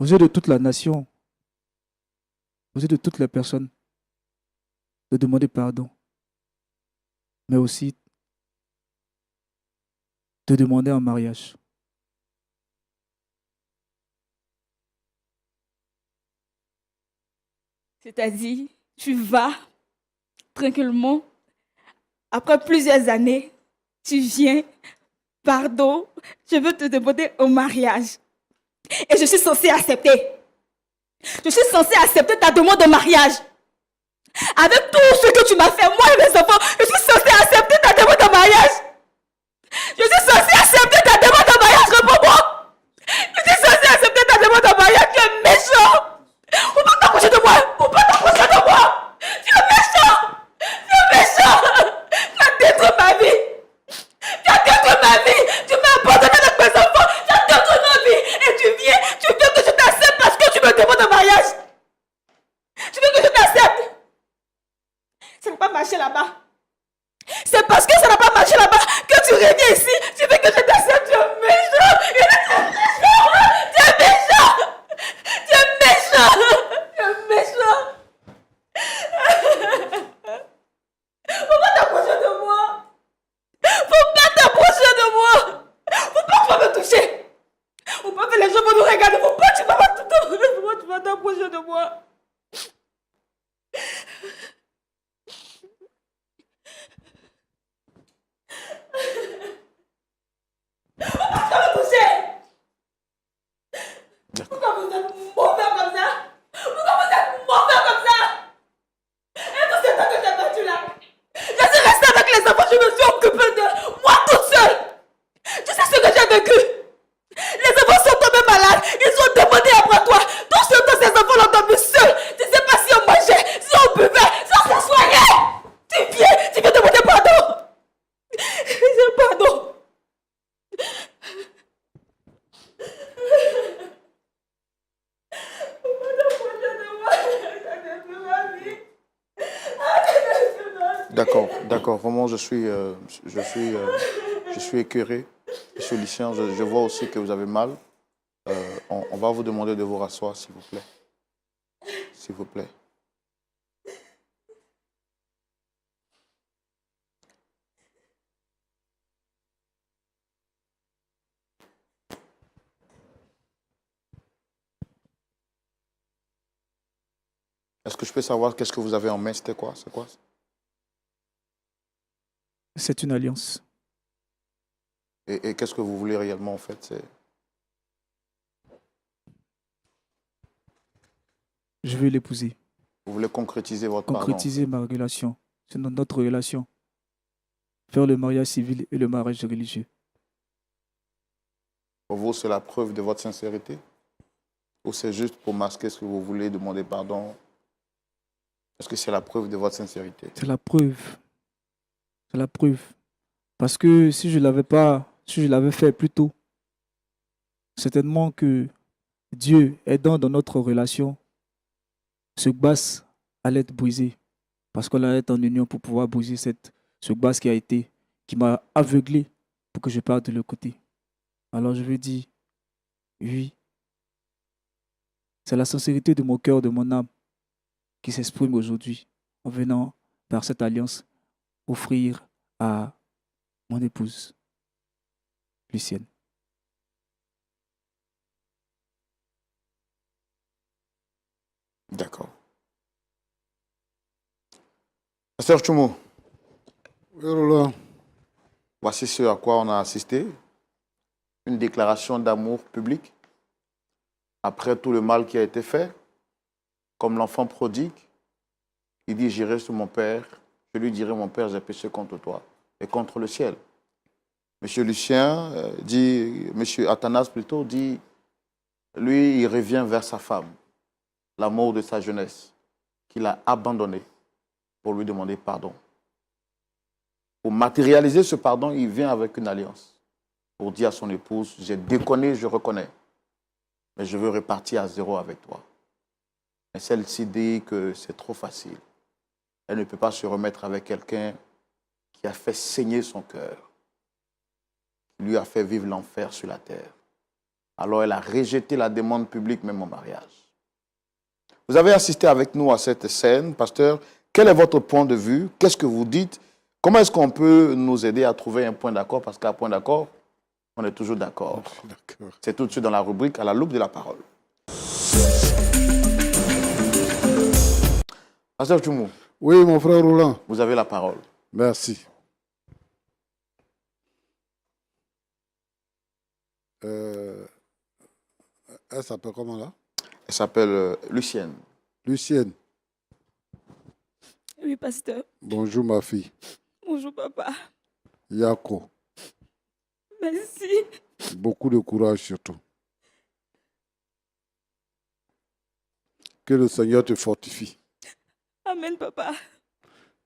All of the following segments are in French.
aux yeux de toute la nation, aux yeux de toutes les personnes, de demander pardon, mais aussi de demander en mariage. C'est-à-dire, tu vas tranquillement, après plusieurs années, tu viens, pardon, je veux te demander au mariage. Et je suis censée accepter. Je suis censée accepter ta demande de mariage. Avec tout ce que tu m'as fait, moi et mes enfants, je suis censée accepter ta demande de mariage. Je suis censée accepter ta demande de mariage, réponds-moi. Je suis censée accepter ta demande de mariage, tu es méchant. Faut pas t'approcher de moi. Faut pas t'approcher de moi. Tu es méchant. Tu es méchant. Tu as détruit ma vie. Tu as détruit ma vie. Tu m'as abandonné avec mes enfants. Tu as détruit ma vie. Et tu veux que je t'accepte parce que tu me demandes un mariage. Tu veux que je t'accepte. Ça n'a pas marché là-bas. C'est parce que ça n'a pas marché là-bas que tu reviens ici. Tu veux que je t'accepte. Tu es méchant. Tu es méchant. Tu es méchant. Tu es méchant. Faut pas t'approcher de moi. Faut pas t'approcher de moi. Faut pas me toucher. Faut pas que les gens vont nous regarder. Faut pas que tu vas t'approcher de moi. Pourquoi vous êtes mauvais comme ça? Pourquoi vous êtes mauvais comme ça? Et tout ce temps que j'ai battu là, je suis restée avec les enfants, je me suis occupée de moi toute seule. Tu sais ce que j'ai vécu? Les enfants sont tombés malades, ils ont demandé après toi. Tout ce temps, ces enfants l'ont dormi seuls. Tu sais pas si on mangeait, si on buvait, si on s'assoyait. Tu viens demander pardon. C'est pardon. D'accord. Vraiment, je suis écœuré. Monsieur Lucien, je vois aussi que vous avez mal. On va vous demander de vous rasseoir, s'il vous plaît. S'il vous plaît. Est-ce que je peux savoir qu'est-ce que vous avez en main? C'était quoi? C'est quoi? C'est une alliance. Et qu'est-ce que vous voulez réellement, en fait? Je veux l'épouser. Vous voulez concrétiser votre pardon? Concrétiser ma relation. C'est notre relation. Faire le mariage civil et le mariage religieux. Pour vous, c'est la preuve de votre sincérité? Ou c'est juste pour masquer ce que vous voulez, demander pardon? Est-ce que c'est la preuve de votre sincérité? C'est la preuve. C'est la preuve. Parce que si je l'avais fait plus tôt, certainement que Dieu aidant dans notre relation, ce base allait être brisé. Parce qu'on allait être en union pour pouvoir briser ce base qui m'a aveuglé pour que je parte de l'autre côté. Alors je veux dire, oui, c'est la sincérité de mon cœur, de mon âme qui s'exprime aujourd'hui en venant par cette alliance offrir à mon épouse, Lucienne. D'accord. Pasteur Choumo, voici ce à quoi on a assisté. Une déclaration d'amour public. Après tout le mal qui a été fait, comme l'enfant prodigue, il dit, j'irai sur mon père, je lui dirai, mon père, j'ai péché contre toi et contre le ciel. Monsieur Lucien Monsieur Athanas plutôt dit, lui, il revient vers sa femme, l'amour de sa jeunesse, qu'il a abandonné pour lui demander pardon. Pour matérialiser ce pardon, il vient avec une alliance pour dire à son épouse, j'ai déconné, je reconnais, mais je veux repartir à zéro avec toi. Mais celle-ci dit que c'est trop facile. Elle ne peut pas se remettre avec quelqu'un qui a fait saigner son cœur, qui lui a fait vivre l'enfer sur la terre. Alors elle a rejeté la demande publique même en mariage. Vous avez assisté avec nous à cette scène, pasteur. Quel est votre point de vue? Qu'est-ce que vous dites? Comment est-ce qu'on peut nous aider à trouver un point d'accord? Parce qu'à point d'accord, on est toujours d'accord. C'est tout de suite dans la rubrique à la loupe de la parole. Pasteur Tchoumou. Oui, mon frère Roland. Vous avez la parole. Merci. Elle s'appelle comment là? Elle s'appelle Lucienne. Lucienne. Oui, pasteur. Bonjour ma fille. Bonjour, papa. Yako. Merci. Beaucoup de courage surtout. Que le Seigneur te fortifie. Amen, papa.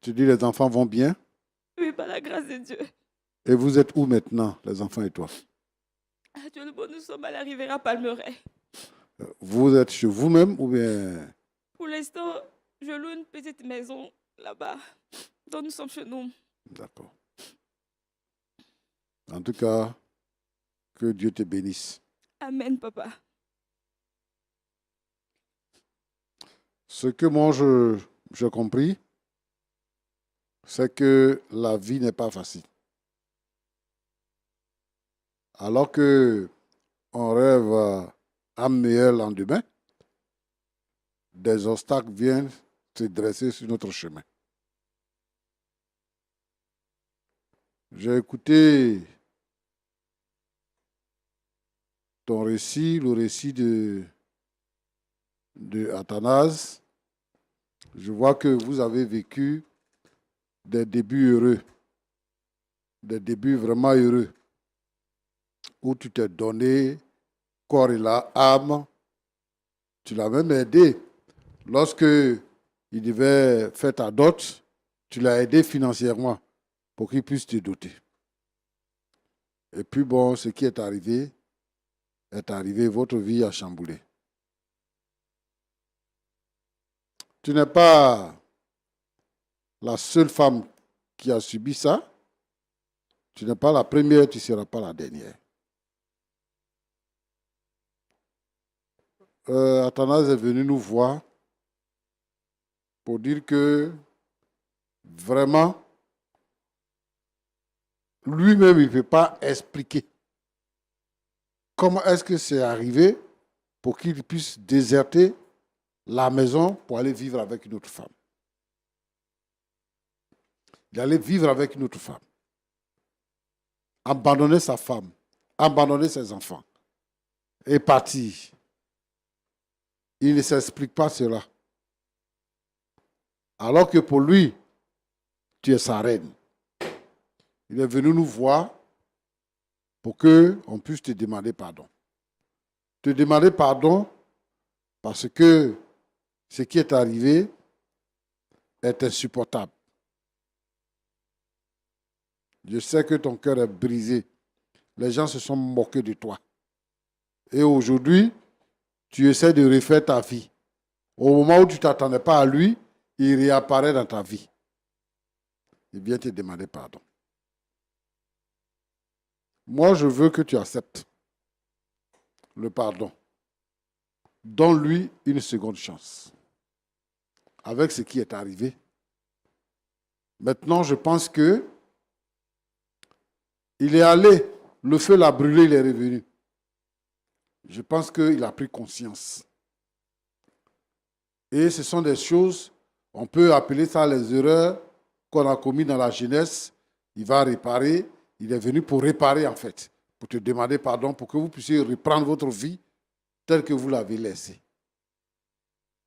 Tu dis les enfants vont bien? Oui, par la grâce de Dieu. Et vous êtes où maintenant, les enfants et toi? Actuellement, nous sommes à la Riviera Palmeraie. Vous êtes chez vous-même ou bien... Pour l'instant, je loue une petite maison là-bas. Donc, nous sommes chez nous. D'accord. En tout cas, que Dieu te bénisse. Amen, papa. Ce que moi, j'ai compris, c'est que la vie n'est pas facile. Alors que on rêve à un meilleur lendemain, des obstacles viennent se dresser sur notre chemin. J'ai écouté ton récit, le récit de Athanase. Je vois que vous avez vécu des débuts heureux, des débuts vraiment heureux, où tu t'es donné corps et âme. Tu l'as même aidé. Lorsque il devait faire ta dot, tu l'as aidé financièrement pour qu'il puisse te doter. Et puis bon, ce qui est arrivé, votre vie a chamboulé. Tu n'es pas la seule femme qui a subi ça. Tu n'es pas la première, tu ne seras pas la dernière. Athanase est venu nous voir pour dire que vraiment, lui-même, il ne peut pas expliquer comment est-ce que c'est arrivé pour qu'il puisse déserter la maison pour aller vivre avec une autre femme. Il allait vivre avec une autre femme. Abandonner sa femme, abandonner ses enfants et partir. Il ne s'explique pas cela. Alors que pour lui, tu es sa reine. Il est venu nous voir pour qu'on puisse te demander pardon. Te demander pardon parce que ce qui est arrivé est insupportable. Je sais que ton cœur est brisé. Les gens se sont moqués de toi. Et aujourd'hui, tu essaies de refaire ta vie. Au moment où tu ne t'attendais pas à lui, il réapparaît dans ta vie. Il vient te demander pardon. Moi, je veux que tu acceptes le pardon. Donne-lui une seconde chance. Avec ce qui est arrivé. Maintenant, je pense que il est allé, le feu l'a brûlé, il est revenu. Je pense qu'il a pris conscience. Et ce sont des choses, on peut appeler ça les erreurs qu'on a commises dans la jeunesse. Il va réparer. Il est venu pour réparer en fait, pour te demander pardon, pour que vous puissiez reprendre votre vie telle que vous l'avez laissée.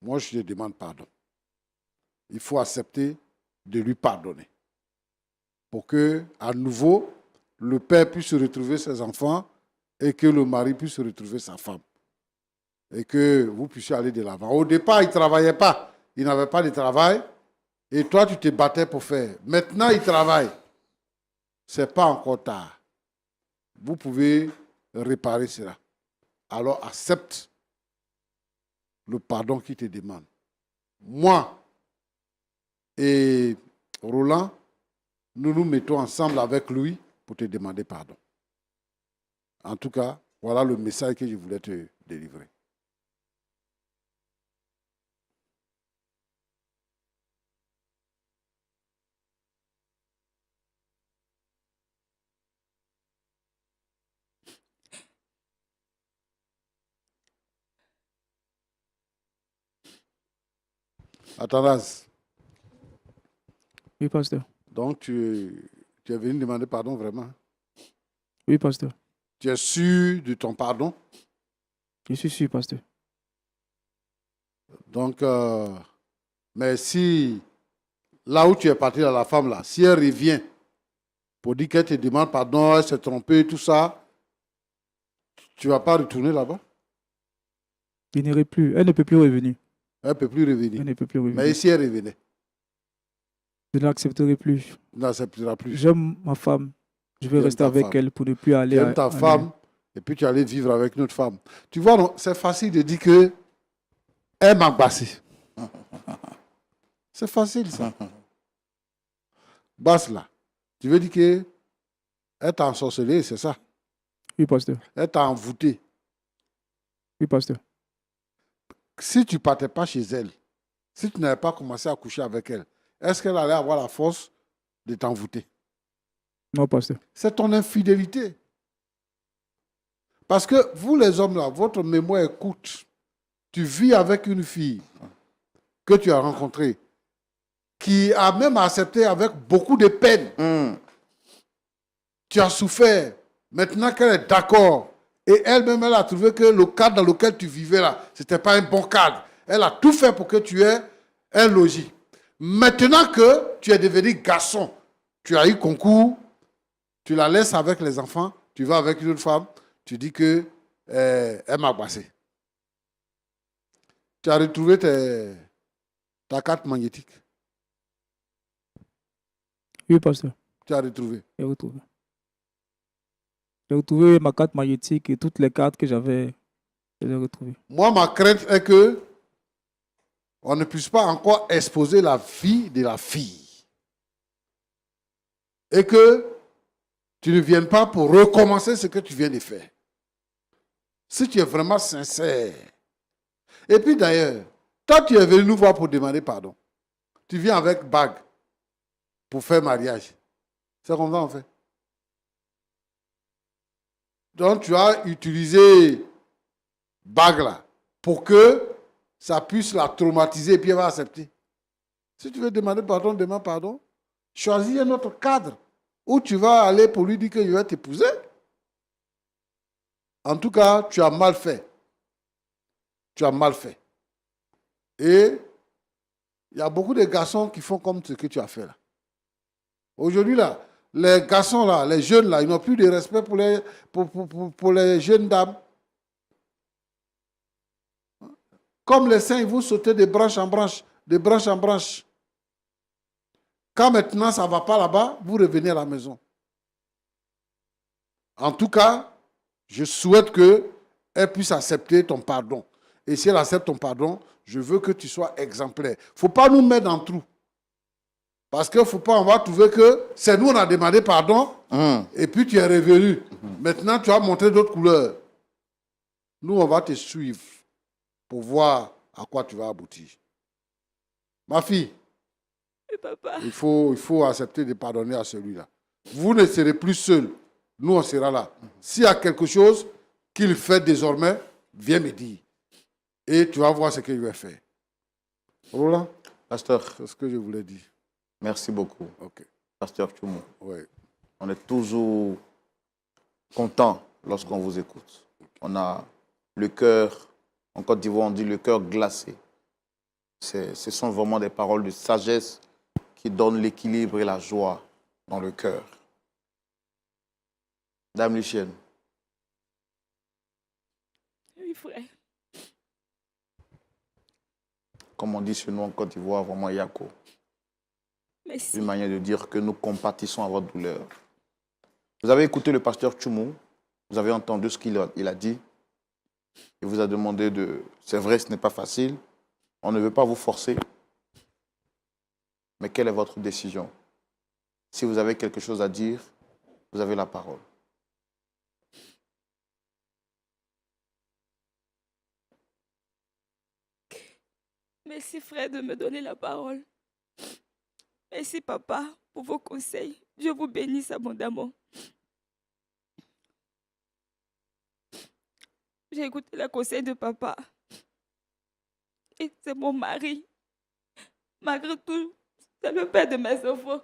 Moi, je te demande pardon. Il faut accepter de lui pardonner. Pour que, à nouveau, le père puisse retrouver ses enfants et que le mari puisse retrouver sa femme. Et que vous puissiez aller de l'avant. Au départ, il ne travaillait pas. Il n'avait pas de travail. Et toi, tu te battais pour faire. Maintenant, il travaille. Ce n'est pas encore tard. Vous pouvez réparer cela. Alors, accepte le pardon qu'il te demande. Moi et Roland, nous nous mettons ensemble avec lui pour te demander pardon. En tout cas, Voilà le message que je voulais te délivrer. Athanase, Oui, pasteur. donc tu es venu demander pardon vraiment? Oui, pasteur. Tu es sûr de ton pardon? Je suis sûr, pasteur. Donc, mais si là où tu es parti à la femme, là, si elle revient pour dire qu'elle te demande pardon, elle s'est trompée, tout ça, tu ne vas pas retourner là-bas? Je n'irai plus. Elle ne peut plus revenir. Elle ne peut plus revenir. Elle ne peut plus revenir. Mais si elle revenait, Je n'accepterai plus. tu n'accepteras plus. J'aime ma femme. Je vais Tu rester aimes ta avec femme. elle pour ne plus aller Tu aimes ta femme et puis tu allais vivre avec une autre femme. Tu vois, non, c'est facile de dire que elle m'a bassé. C'est facile, ça. Basse là. Tu veux dire que elle t'a ensorcelé, c'est ça? Oui, pasteur. Elle t'a envoûté. Oui, pasteur. Si tu ne partais pas chez elle, si tu n'avais pas commencé à coucher avec elle, est-ce qu'elle allait avoir la force de t'envoûter? Non, pasteur. C'est ton infidélité. Parce que vous, les hommes, là, votre mémoire est courte. Tu vis avec une fille que tu as rencontrée, qui a même accepté avec beaucoup de peine. Tu as souffert. Maintenant qu'elle est d'accord, et elle-même, elle a trouvé que le cadre dans lequel tu vivais là, ce n'était pas un bon cadre. Elle a tout fait pour que tu aies un logis. Maintenant que tu es devenu garçon, tu as eu concours, tu la laisses avec les enfants, tu vas avec une autre femme, tu dis que elle m'a passé. Tu as retrouvé ta carte magnétique. Oui, pasteur. Tu as retrouvé. J'ai retrouvé. J'ai retrouvé ma carte magnétique et toutes les cartes que j'avais. Je les ai retrouvées. Moi, ma crainte est que on ne puisse pas encore exposer la vie de la fille. Et que tu ne viennes pas pour recommencer ce que tu viens de faire. Si tu es vraiment sincère. Et puis d'ailleurs, toi, tu es venu nous voir pour demander pardon. Tu viens avec bague pour faire mariage. C'est comme ça, en fait. Donc, tu as utilisé bague là pour que ça puisse la traumatiser et puis elle va accepter. Si tu veux demander pardon, demande pardon. Choisis un autre cadre où tu vas aller pour lui dire que je vais t'épouser. En tout cas, tu as mal fait. Tu as mal fait. Et il y a beaucoup de garçons qui font comme ce que tu as fait là. Aujourd'hui, là, les garçons, là, les jeunes, là, ils n'ont plus de respect pour les jeunes dames. Comme les saints, ils vont sauter de branche en branche, de branche en branche. Quand maintenant ça ne va pas là-bas, vous revenez à la maison. En tout cas, je souhaite qu'elle puisse accepter ton pardon. Et si elle accepte ton pardon, je veux que tu sois exemplaire. Il ne faut pas nous mettre dans le trou. Parce qu'il ne faut pas, on va trouver que c'est nous, on a demandé pardon, et puis tu es revenu. Maintenant, tu as montré d'autres couleurs. Nous, on va te suivre pour voir à quoi tu vas aboutir. Ma fille, Oui, papa. il faut accepter de pardonner à celui-là. Vous ne serez plus seul. Nous, on sera là. S'il y a quelque chose qu'il fait désormais, viens me dire. Et tu vas voir ce qu'il va faire. Roland, Pasteur, c'est ce que je voulais dire. merci beaucoup. Ok. Pasteur Tchoumou. Ouais. On est toujours content lorsqu'on vous écoute. On a le cœur, en Côte d'Ivoire, on dit le cœur glacé. Ce sont vraiment des paroles de sagesse qui donnent l'équilibre et la joie dans le cœur. Dame Lucienne, Oui, frère. comme on dit chez nous en Côte d'Ivoire, vraiment Yako. Merci. Une manière de dire que nous compatissons à votre douleur. Vous avez écouté le pasteur Tchoumou, vous avez entendu ce qu'il a dit. Il vous a demandé de... C'est vrai, ce n'est pas facile. On ne veut pas vous forcer. Mais quelle est votre décision? Si vous avez quelque chose à dire, vous avez la parole. Merci frère de me donner la parole. Merci papa pour vos conseils. Dieu vous bénisse abondamment. J'ai écouté les conseils de papa. Et c'est mon mari. Malgré tout, c'est le père de mes enfants.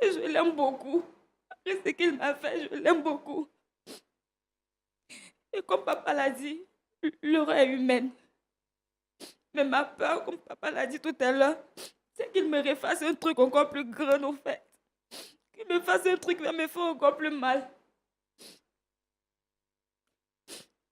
Et je l'aime beaucoup. Après ce qu'il m'a fait, je l'aime beaucoup. Et comme papa l'a dit, l'erreur est humaine. Mais ma peur, comme papa l'a dit tout à l'heure, c'est qu'il me refasse un truc encore plus grand au fait. Qu'il me fasse un truc qui va me faire encore plus mal.